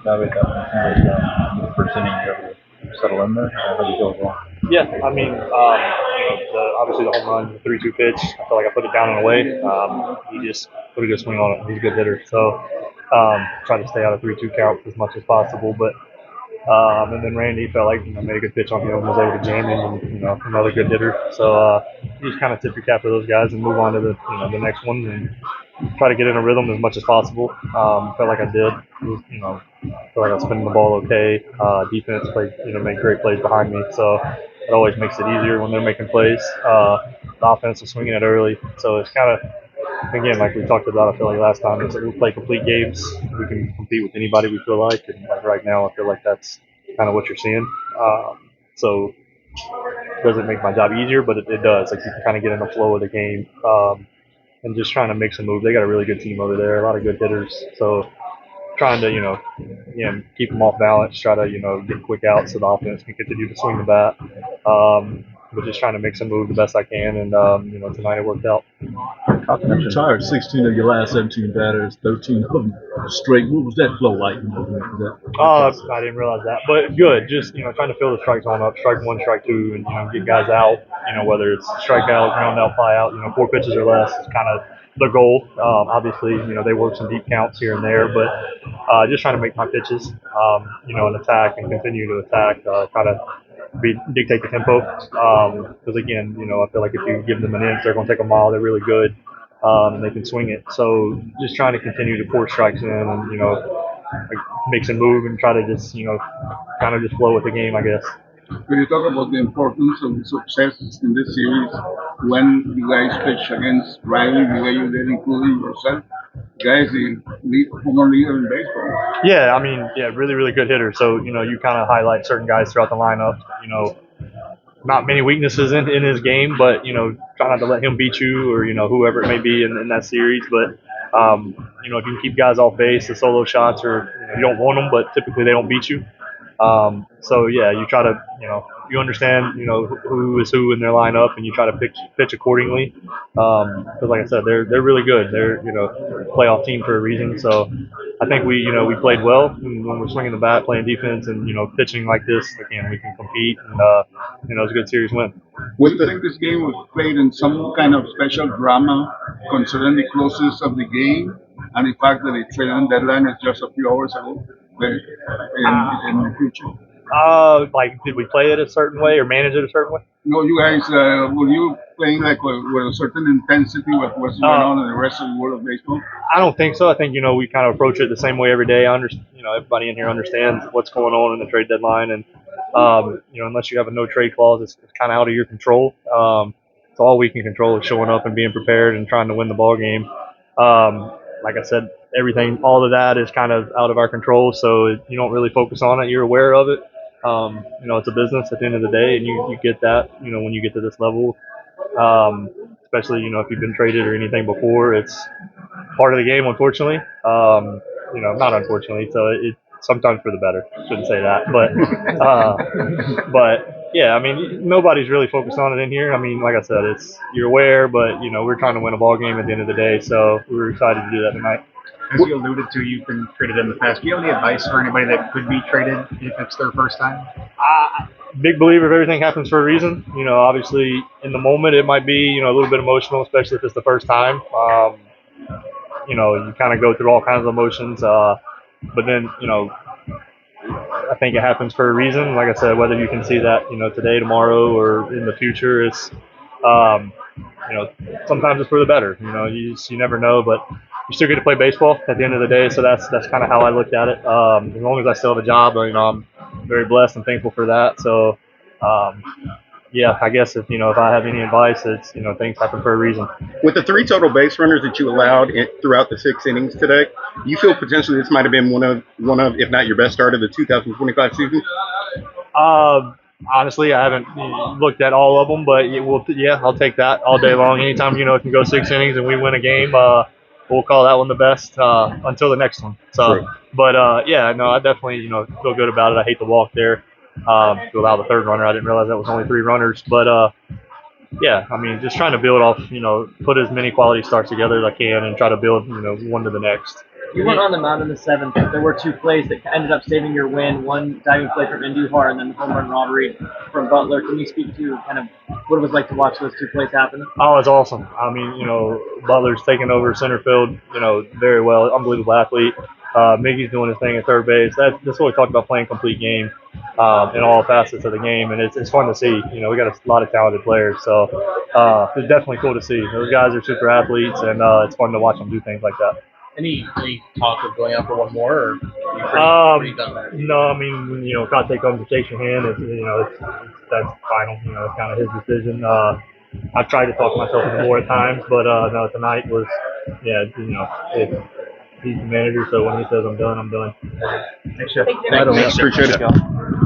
David, first inning, you able to settle in there? How do you feel overall? Yeah, I mean, obviously the home run, the 3-2 pitch. I feel like I put it down and away. He just put a good swing on it. He's a good hitter, so try to stay out of 3-2 count as much as possible. But and then Randy felt like made a good pitch on him, was able to jam him, and another good hitter. So you just kind of tip your cap for those guys and move on to the next one and try to get in a rhythm as much as possible. Felt like I did. Feel like I was spinning the ball okay. Defense played, made great plays behind me, so it always makes it easier when they're making plays. The offense was swinging it early, so it's kind of, again, like we talked about, I feel like last time, is that we play complete games. We can compete with anybody we feel like, and like right now, I feel like that's kind of what you're seeing. So it doesn't make my job easier, but it does. Like you can kind of get in the flow of the game. And just trying to make some moves. They got a really good team over there, a lot of good hitters. So trying to, keep them off balance, try to, get quick outs so the offense can continue to swing the bat. But just trying to make some moves the best I can, and tonight it worked out. You retired 16 of your last 17 batters, 13 of them straight. What was that flow like? I didn't realize that, but good. Just trying to fill the strike zone up, strike one, strike two, and get guys out. Whether it's strikeout, ground out, fly out. 4 pitches or less is kind of the goal. Obviously, they work some deep counts here and there, but just trying to make my pitches, and attack and continue to attack. Try to dictate the tempo. Because again, I feel like if you give them an inch, they're going to take a mile. They're really good. And they can swing it. So just trying to continue to pour strikes in and, make some move and try to just, kind of just flow with the game, I guess. When you talk about the importance of the success in this series, when you guys pitch against Riley, the way you did, including yourself, guys, the home run leader in baseball. Yeah, I mean, really, really good hitter. So, you kind of highlight certain guys throughout the lineup. Not many weaknesses in his game, but try not to let him beat you or whoever it may be in that series. But if you can keep guys off base, the solo shots are you don't want them, but typically they don't beat you. So yeah, you try to you understand who is who in their lineup, and you try to pitch accordingly. Because like I said, they're really good. They're playoff team for a reason. So I think we played well when we're swinging the bat, playing defense, and pitching like this. Again, we can compete, and it was a good series win. Do you think this game was played in some kind of special drama, considering the closeness of the game and the fact that the trading deadline is just a few hours ago in the future? Like, did we play it a certain way or manage it a certain way? No, you guys, were you playing like with a certain intensity with what's going on in the rest of the world of baseball? I don't think so. I think we kind of approach it the same way every day. I understand, everybody in here understands what's going on in the trade deadline, and unless you have a no trade clause, it's kind of out of your control. So all we can control is showing up and being prepared and trying to win the ball game. Like I said, all of that is kind of out of our control. So you don't really focus on it. You're aware of it. It's a business at the end of the day, and you get that, when you get to this level, especially, if you've been traded or anything before, it's part of the game, unfortunately. Not unfortunately, so it's sometimes for the better. Shouldn't say that, but yeah, I mean, nobody's really focused on it in here. I mean, like I said, you're aware, but we're trying to win a ball game at the end of the day, so we were excited to do that tonight. As you alluded to, you've been traded in the past. Do you have any advice for anybody that could be traded if it's their first time? Big believer if everything happens for a reason. Obviously in the moment it might be, a little bit emotional, especially if it's the first time. You kind of go through all kinds of emotions. But then, I think it happens for a reason. Like I said, whether you can see that, today, tomorrow, or in the future, it's, sometimes it's for the better. You never know, but you still get to play baseball at the end of the day. So that's kind of how I looked at it. As long as I still have a job, I'm very blessed and thankful for that. So, yeah, I guess if I have any advice, it's things happen for a reason. With the 3 total base runners that you allowed throughout the 6 innings today, you feel potentially this might have been one of, if not your best start of the 2025 season? Honestly, I haven't looked at all of them, but I'll take that all day long. Anytime it can go 6 innings and we win a game, we'll call that one the best until the next one. So, True. But I definitely feel good about it. I hate to walk there to allow the 3rd runner. I didn't realize that was only 3 runners, but yeah, I mean, just trying to build off, put as many quality starts together as I can and try to build one to the next. You weren't on the mound in the seventh. There were two plays that ended up saving your win. One diving play from Andujar and then the home run robbery from Butler. Can you speak to kind of what it was like to watch those two plays happen? Oh, it's awesome. I mean, Butler's taking over center field, very well. Unbelievable athlete. Miggy's doing his thing at third base. That's what we talked about, playing complete game in all facets of the game, and it's fun to see. We got a lot of talented players, so it's definitely cool to see. Those guys are super athletes, and it's fun to watch them do things like that. Any talk of going out for one more, or are you pretty done there? No, I mean, when Kate comes to shake your hand, that's final. It's kind of his decision. I've tried to talk myself into more at times, but no, tonight was, he's the manager, so when he says I'm done, I'm done. Thanks, Jeff. Appreciate it.